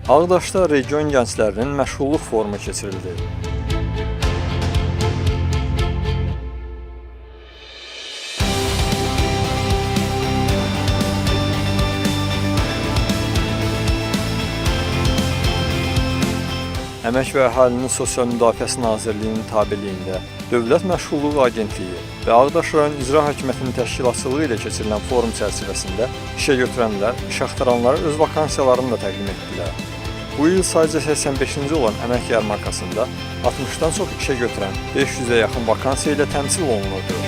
Ağdaşda region gənclərinin məşğulluq forumu keçirildi. Əmək və Əhalinin Sosial Müdafiəsi Nazirliyinin tabeliyində Dövlət Məşğulluq Agentliyi və Ağdaş rayon İcra Hakimiyyətinin təşkilatçılığı ilə keçirilən forum çərçivəsində işə götürənlər, iş axtaranlara öz vakansiyalarını da təqdim etdilər. Bu il sadəcə 85-ci olan əmək yarmarkasında 60-dan çox işə götürən 500-ə yaxın vakansiya ilə təmsil olunurdu.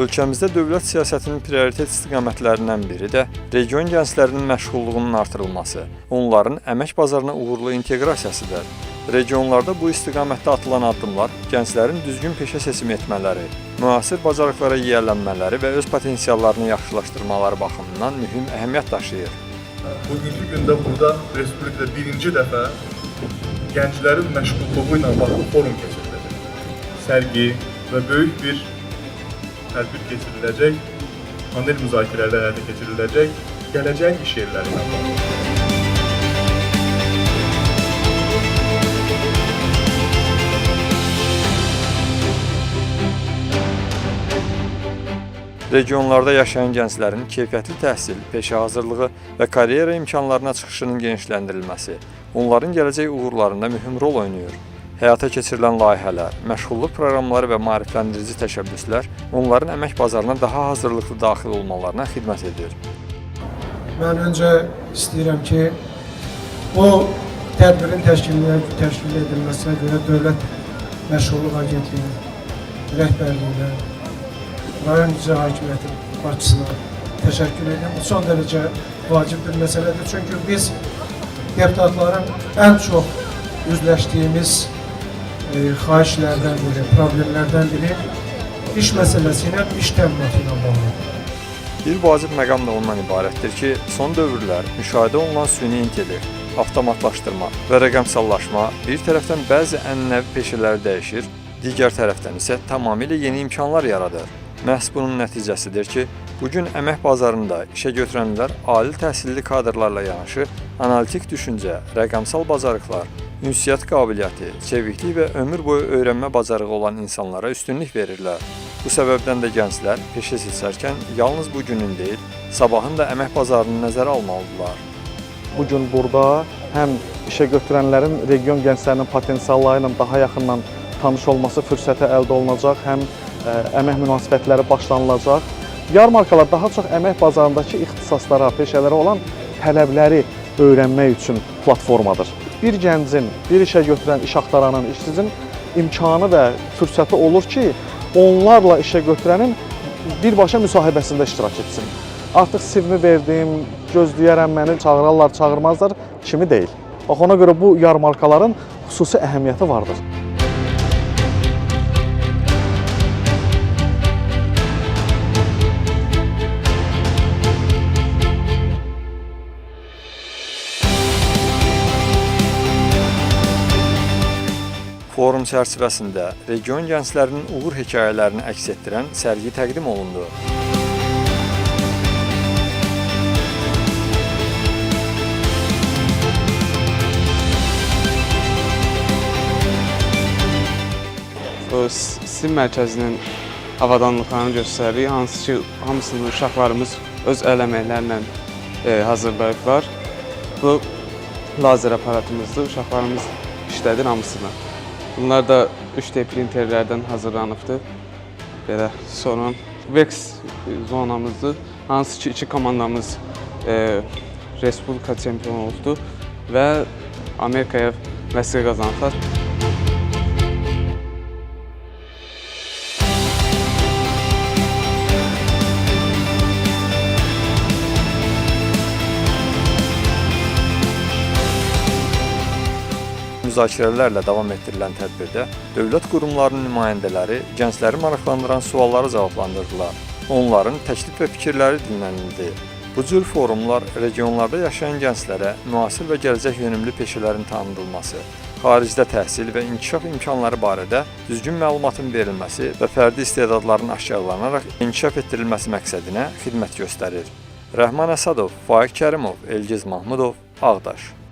Ölkəmizdə dövlət siyasətinin prioritet istiqamətlərindən biri də region gənclərinin məşğulluğunun artırılması, onların əmək bazarına uğurlu inteqrasiyasıdır. Regionlarda bu istiqamətdə atılan addımlar gənclərin düzgün peşə seçimi etmələri, müasir bacarıqlara yiyələnmələri və öz potensiallarını yaxşılaşdırmaları baxımından mühüm əhəmiyyət daşıyır. Bugünkü gündə burada Respublikada birinci dəfə gənclərin məşğulluğu ilə bağlı forum keçiriləcək. Sərgi və böyük bir tədbir keçiriləcək, panel müzakirələri həyata keçiriləcək, gələcək iş yerləri ilə bağlı. Regionlarda yaşayan gənclərin keyfiyyətli təhsil, peşə hazırlığı və karyera imkanlarına çıxışının genişləndirilməsi, onların gələcək uğurlarında mühüm rol oynayır. Həyata keçirilən layihələr, məşğulluq proqramları və maarifləndirici təşəbbüslər onların əmək bazarına daha hazırlıqlı daxil olmalarına xidmət edir. Mən öncə istəyirəm ki, bu tədbirin təşkil edilməsinə görə Dövlət Məşğulluq Agentliyinin rəhbərliyinə, rayon icra hakimiyyəti başçısına təşəkkür edirəm. Bu son dərəcə vacib bir məsələdir. Çünki biz deputatların ən çox üzləşdiyimiz xahişlərdən biri, problemlərdən biri iş məsələsi ilə, iş təminatı ilə bağlıdır. Bir vacib məqam da ondan ibarətdir ki, son dövrlər müşahidə olunan süni intellekt, avtomatlaşdırma və rəqəmsallaşma bir tərəfdən bəzi ənənəvi peşələri dəyişir, digər tərəfdən isə tamamilə yeni imkanlar yaradır. Məhz bunun nəticəsidir ki, bugün əmək bazarında işə götürənlər ali təhsilli kadrlarla yanaşı, analitik düşüncə, rəqəmsal bacarıqlar, ünsiyyət qabiliyyəti, çeviklik və ömür boyu öyrənmə bacarığı olan insanlara üstünlük verirlər. Bu səbəbdən də gənclər peşə seçərkən yalnız bugünün deyil, sabahın da əmək bazarını nəzərə almalıdırlar. Bugün burada həm işə götürənlərin region gənclərinin potensialları ilə daha yaxından tanış olması fürsəti əldə olunacaq, həm əmək münasibətləri başlanılacaq. Yarmarkalar daha çox əmək bazarındakı ixtisaslara, peşələrə olan tələbləri öyrənmək üçün platformadır. Bir gəncin, bir işə götürən, iş axtaranın, işsizin imkanı və fürsəti olur ki, onlarla işə götürənin birbaşa müsahibəsində iştirak etsin. Artıq CV-mi verdim, gözləyərəm, məni çağırarlar, çağırmazlar, kimi deyil. Bax, ona görə bu yarmarkaların xüsusi əhəmiyyəti vardır. Forum çərçivəsində region gənclərinin uğur hekayələrini əks etdirən sərgi təqdim olundu. STEM mərkəzinin avadanlıqlarını göstərir, hansı ki, hamısını uşaqlarımız öz əl əməklərlə hazırlayıblar. Bu lazer aparatımızdır, uşaqlarımız işlədir hamısını. Bunlar da 3D printerlərdən hazırlanıbdır. Belə sonra Vex zonamızdır, hansı ki, iki komandamız Respublika çempionu oldu və Amerikaya vəsiqə qazandılar. müzakirələrlə davam etdirilən tədbirdə dövlət qurumlarının nümayəndələri gəncləri maraqlandıran sualları cavablandırdılar. Onların təklif və fikirləri dinlənildi. Bu cür forumlar regionlarda yaşayan gənclərə müasir və gələcək yönümlü peşələrin tanıdılması, xaricdə təhsil və inkişaf imkanları barədə düzgün məlumatın verilməsi və fərdi istedadların aşkarlanaraq inkişaf etdirilməsi məqsədinə xidmət göstərir. Rəhman Əsədov, Faiq Kərimov, Elgiz Mahmudov, Ağdaş.